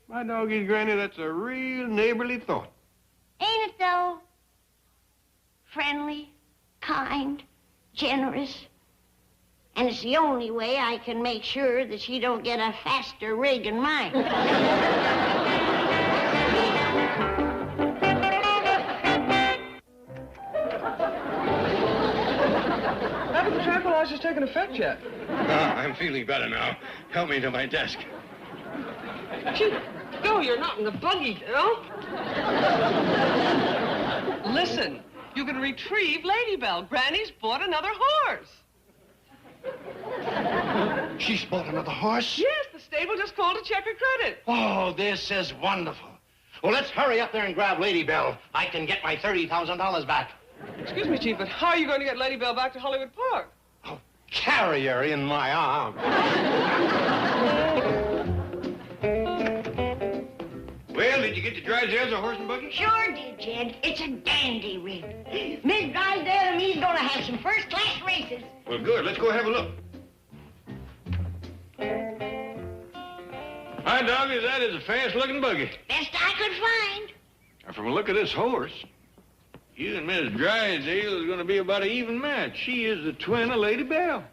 My doggies, Granny, that's a real neighborly thought. Ain't it, though? Friendly, kind, generous. And it's the only way I can make sure that she don't get a faster rig than mine. Haven't the tranquilizers taken effect yet? I'm feeling better now. Help me to my desk. Chief, no, you're not in the buggy, no? Listen, you can retrieve Lady Belle. Granny's bought another horse. She's bought another horse? Yes, the stable just called to check her credit. Oh, this is wonderful. Well, let's hurry up there and grab Lady Belle. I can get my $30,000 back. Excuse me, Chief, but how are you going to get Lady Belle back to Hollywood Park? Oh, carry her in my arms. Well, did you get the Drysdales a horse and buggy? Sure did, Jed. It's a dandy rig. Miss Drysdale and me's gonna have some first-class races. Well, good. Let's go have a look. Hi, doggies. That is a fast-looking buggy. Best I could find. Now, from the look of this horse, you and Miss Drysdale is going to be about an even match. She is the twin of Lady Belle.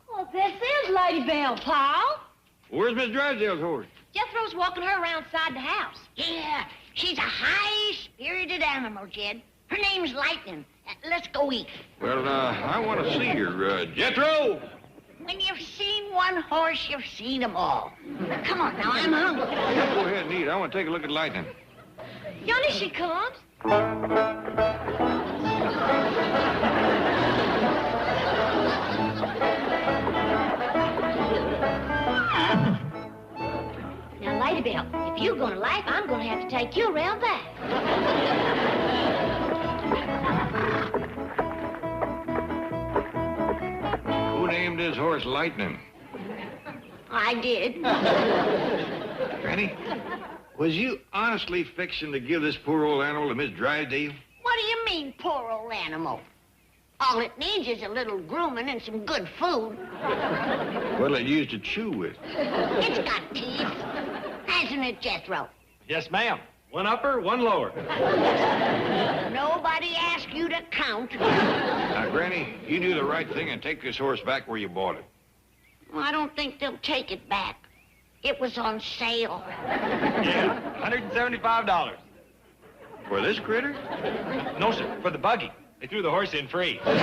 Well, this is Lady Belle, Paul. Where's Miss Drysdale's horse? Jethro's walking her around inside the house. Yeah, she's a high-spirited animal, Jed. Her name's Lightning. Let's go eat. Well, I want to see her. Jethro! When you've seen one horse, you've seen them all. Come on now, I'm hungry. Yeah, go ahead and eat. I want to take a look at Lightning. Yonder she comes. Now, Lady Belle, if you're going to life, I'm going to have to take you around back. Who named his horse Lightning? I did. Granny, was you honestly fixing to give this poor old animal to Miss Drysdale? What do you mean, poor old animal? All it needs is a little grooming and some good food. What'll it use to chew with? It's got teeth. Hasn't it, Jethro? Yes, ma'am. One upper, one lower. Nobody asked you to count. Now, Granny, you do the right thing and take this horse back where you bought it. Well, I don't think they'll take it back. It was on sale. Yeah, $175. For this critter? No, sir, for the buggy. They threw the horse in free. Well,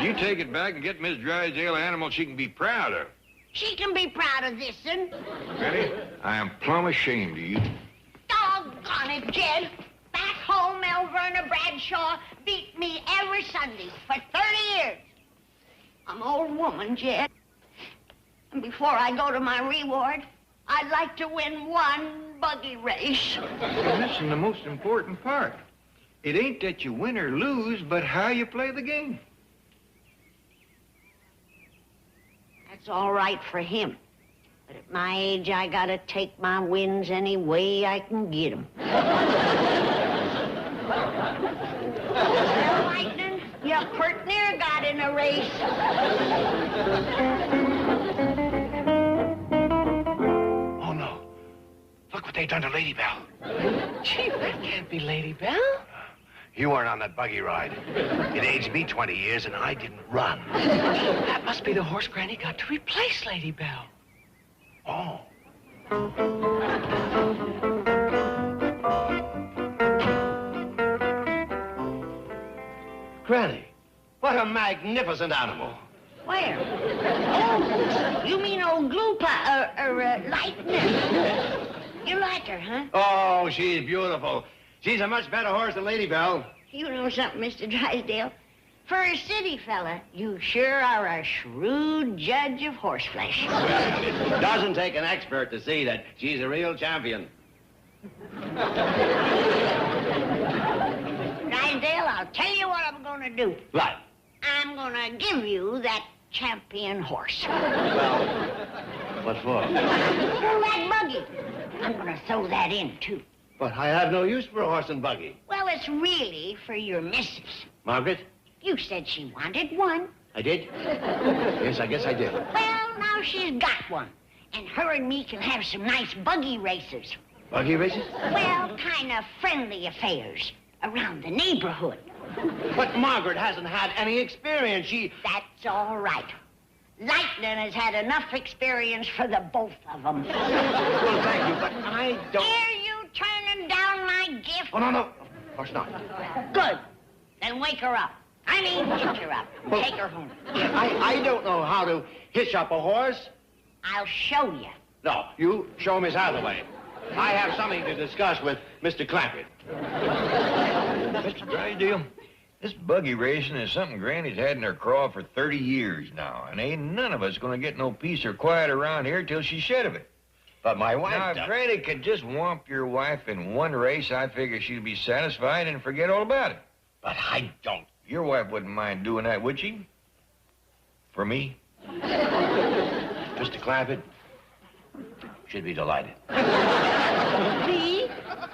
you take it back and get Miss Drysdale an animal she can be proud of. She can be proud of this, then. Granny, I am plumb ashamed of you. Doggone it, Jed. Back home, Melverna Bradshaw beat me every Sunday for 30 years. I'm an old woman, Jed. And before I go to my reward, I'd like to win one buggy race. And listen, the most important part. It ain't that you win or lose, but how you play the game. That's all right for him. But at my age, I gotta take my wins any way I can get them. Well, Lightning, you pert near got in a race. Oh, no. Look what they done to Lady Belle. Chief, that can't be Lady Belle. You weren't on that buggy ride. It aged me 20 years, and I didn't run. That must be the horse Granny got to replace Lady Bell. Oh. Granny, what a magnificent animal. Where? Oh, you mean old Lightning. You like her, huh? Oh, she's beautiful. She's a much better horse than Lady Bell. You know something, Mr. Drysdale? For a city fella, you sure are a shrewd judge of horseflesh. Well, it doesn't take an expert to see that she's a real champion. Drysdale, I'll tell you what I'm going to do. What? I'm going to give you that champion horse. Well, what for? For that buggy. I'm going to throw that in, too. But I have no use for a horse and buggy. Well, it's really for your missus. Margaret? You said she wanted one. I did? Yes, I guess I did. Well, now she's got one. And her and me can have some nice buggy races. Buggy races? Well, kind of friendly affairs around the neighborhood. But Margaret hasn't had any experience. That's all right. Lightning has had enough experience for the both of them. Well, thank you, but I don't... Hear you turning down my gift? Oh, no. Of course not. Good. Then wake her up. I mean, hitch her up. Well, take her home. I don't know how to hitch up a horse. I'll show you. No, you show Miss Hathaway. I have something to discuss with Mr. Clampett. Mr. Drysdale, this buggy racing is something Granny's had in her craw for 30 years now, and ain't none of us gonna get no peace or quiet around here till she's shed of it. But my wife... Now, if Granny could just whomp your wife in one race, I figure she'd be satisfied and forget all about it. But I don't. Your wife wouldn't mind doing that, would she? For me? Mr. Clampett should be delighted. Me?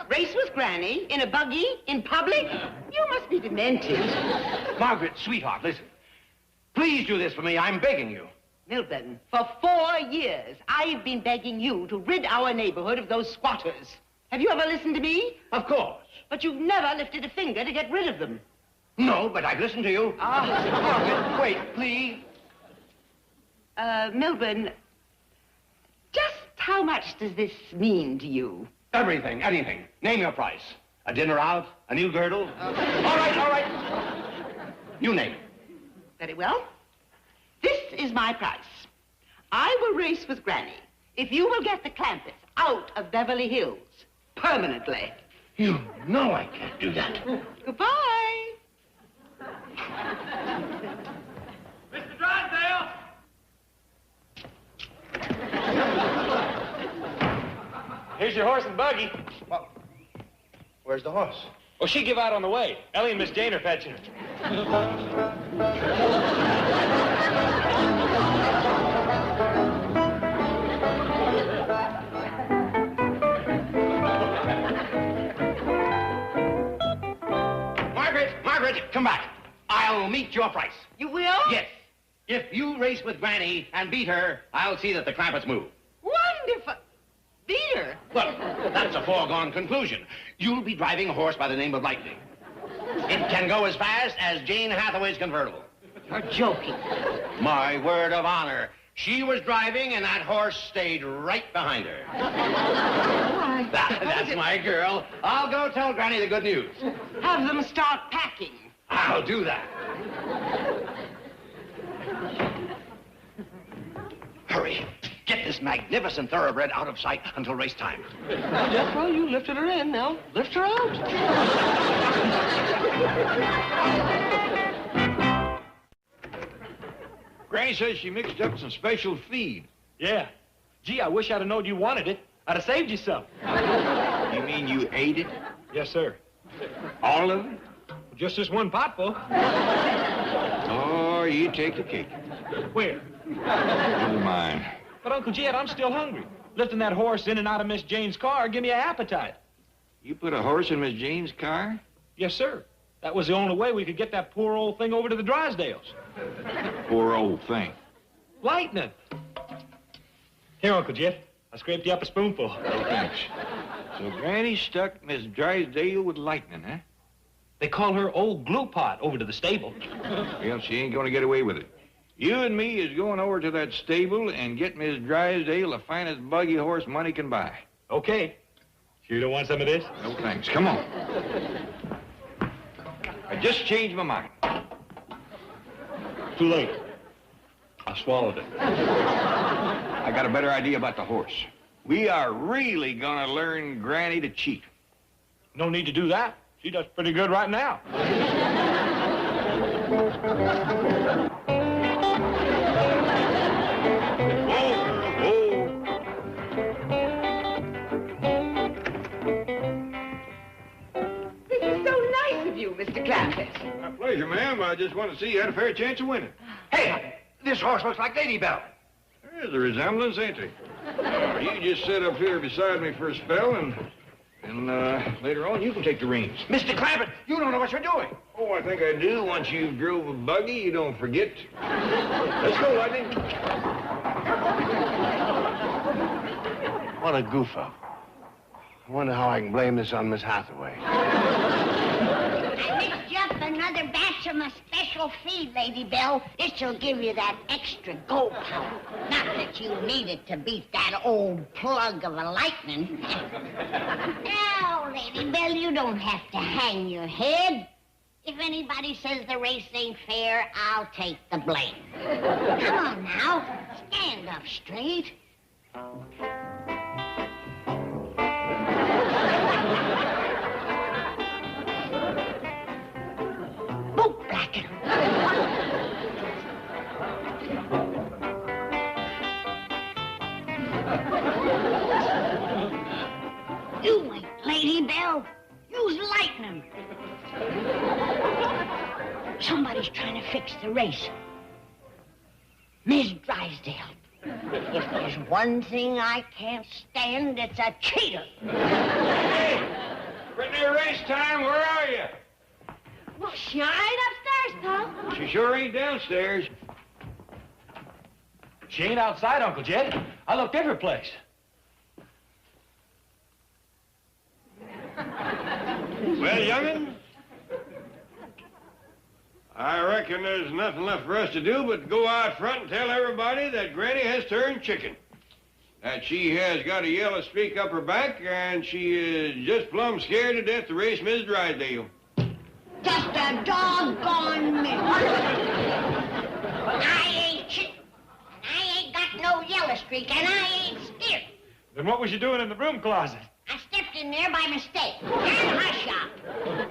Race with Granny? In a buggy? In public? You must be demented. Margaret, sweetheart, listen. Please do this for me. I'm begging you. Milburn, for 4 years, I've been begging you to rid our neighborhood of those squatters. Have you ever listened to me? Of course. But you've never lifted a finger to get rid of them. No, but I've listened to you. Margaret, wait, please. Milburn, just how much does this mean to you? Everything, anything. Name your price. A dinner out? A new girdle? All right. You name it. Very well. This is my price. I will race with Granny if you will get the Clampetts out of Beverly Hills permanently. You know I can't do that. Goodbye. Mr. Drysdale! Here's your horse and buggy. Well, where's the horse? Well, she give out on the way. Ellie and Miss Jane are fetching her. Margaret, come back. I'll meet your price. You will? Yes. If you race with Granny and beat her, I'll see that the Clampetts move. Wonderful. Beat her? Well, that's a foregone conclusion. You'll be driving a horse by the name of Lightning. It can go as fast as Jane Hathaway's convertible. You're joking. My word of honor. She was driving, and that horse stayed right behind her. Why? That's my girl. I'll go tell Granny the good news. Have them start packing. I'll do that. Hurry. Get this magnificent thoroughbred out of sight until race time. Yes, well, you lifted her in. Now, lift her out. Granny says she mixed up some special feed. Yeah. Gee, I wish I'd have known you wanted it. I'd have saved you some. You mean you ate it? Yes, sir. All of it? Just this one potful. Oh, you take the cake. Where? Never mind. But, Uncle Jed, I'm still hungry. Lifting that horse in and out of Miss Jane's car give me an appetite. You put a horse in Miss Jane's car? Yes, sir. That was the only way we could get that poor old thing over to the Drysdales. Poor old thing. Lightning. Here, Uncle Jeff. I scraped you up a spoonful. Oh, thanks. So Granny stuck Miss Drysdale with Lightning, huh? They call her Old Glue Pot over to the stable. Well, she ain't gonna get away with it. You and me is going over to that stable and get Miss Drysdale the finest buggy horse money can buy. Okay. Sure you don't want some of this? No thanks. Come on. I just changed my mind. Too late. I swallowed it. I got a better idea about the horse. We are really gonna learn Granny to cheat. No need to do that. She does pretty good right now. This is so nice of you, Mr. Clampetts. My pleasure, ma'am. I just want to see you had a fair chance of winning. Hey, this horse looks like Lady Bell. There's a resemblance, ain't there? You just sit up here beside me for a spell, and later on you can take the reins. Mr. Clampett, you don't know what you're doing. Oh, I think I do. Once you've drove a buggy, you don't forget. Let's go, Lightning. What a goof-up. I wonder how I can blame this on Miss Hathaway. I mixed you up another batch of my special feed, Lady Bell. This'll give you that extra go power. Not that you need it to beat that old plug of a lightning. Now, Lady Bell, you don't have to hang your head. If anybody says the race ain't fair, I'll take the blame. Come on now, stand up straight. Boot blacken. You ain't Lady Bell. You's lightning. Somebody's trying to fix the race. Miss Drysdale. If there's one thing I can't stand, it's a cheater. Hey! Brittany, race time, where are you? Well, she ain't upstairs, Pop. She sure ain't downstairs. She ain't outside, Uncle Jed. I looked every place. Well, young'un, I reckon there's nothing left for us to do but go out front and tell everybody that Granny has turned chicken. That she has got a yellow streak up her back, and she is just plumb scared to death to race Miss Drysdale. Just a doggone minute. I ain't chicken. I ain't got no yellow streak, and I ain't scared. Then what was you doing in the broom closet? I stepped in there by mistake. And hush up.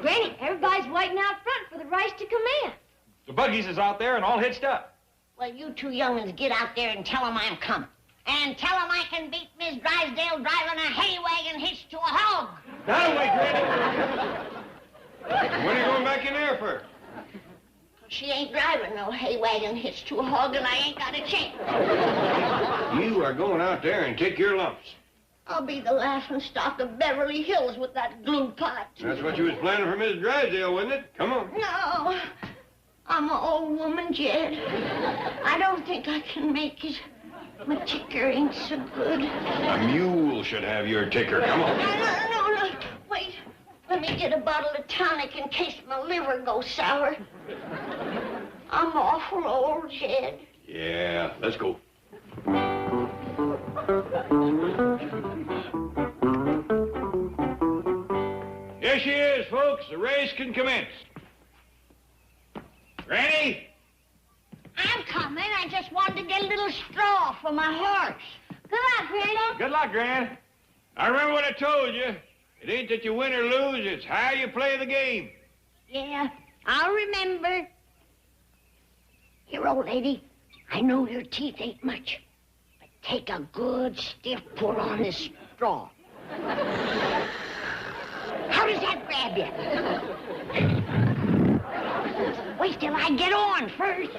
Granny, everybody's waiting out front for the race to commence. The buggies is out there and all hitched up. Well, you two young'uns get out there and tell 'em I'm coming. And tell 'em I can beat Miss Drysdale driving a hay wagon hitched to a hog. That'll wait, Granny. When are you going back in there for? She ain't driving no hay wagon hitched to a hog, and I ain't got a chance. You are going out there and take your lumps. I'll be the laughing stock of Beverly Hills with that glue pot. That's what you was planning for Miss Drysdale, wasn't it? Come on. No, I'm an old woman, Jed. I don't think I can make it. My ticker ain't so good. A mule should have your ticker. Come on. No. Wait. Let me get a bottle of tonic in case my liver goes sour. I'm awful old, Jed. Yeah, let's go. Here she is, folks. The race can commence. Granny? I'm coming. I just wanted to get a little straw for my horse. Good luck, Granny. Good luck, Gran. I remember what I told you. It ain't that you win or lose, it's how you play the game. Yeah, I'll remember. Here, old lady, I know your teeth ain't much, but take a good stiff pull on this straw. How does that grab you? Wait till I get on first.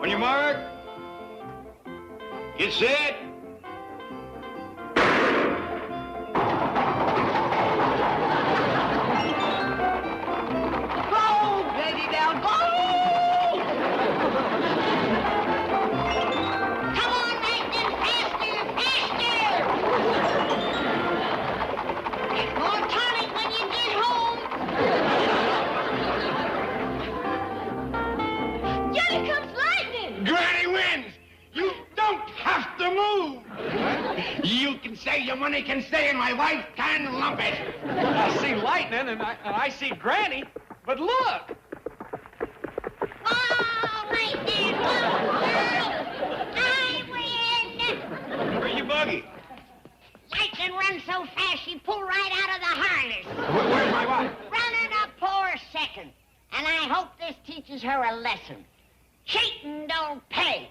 On your mark. Get set. Go, Lady Bell, go! your money can stay and my wife can lump it. I see lightning and I see Granny, but look! Oh, right there. Oh, I win. Where's your buggy? Lightning runs so fast she pulled right out of the harness. Where's my wife? Running a poor second. And I hope this teaches her a lesson. Cheating don't pay.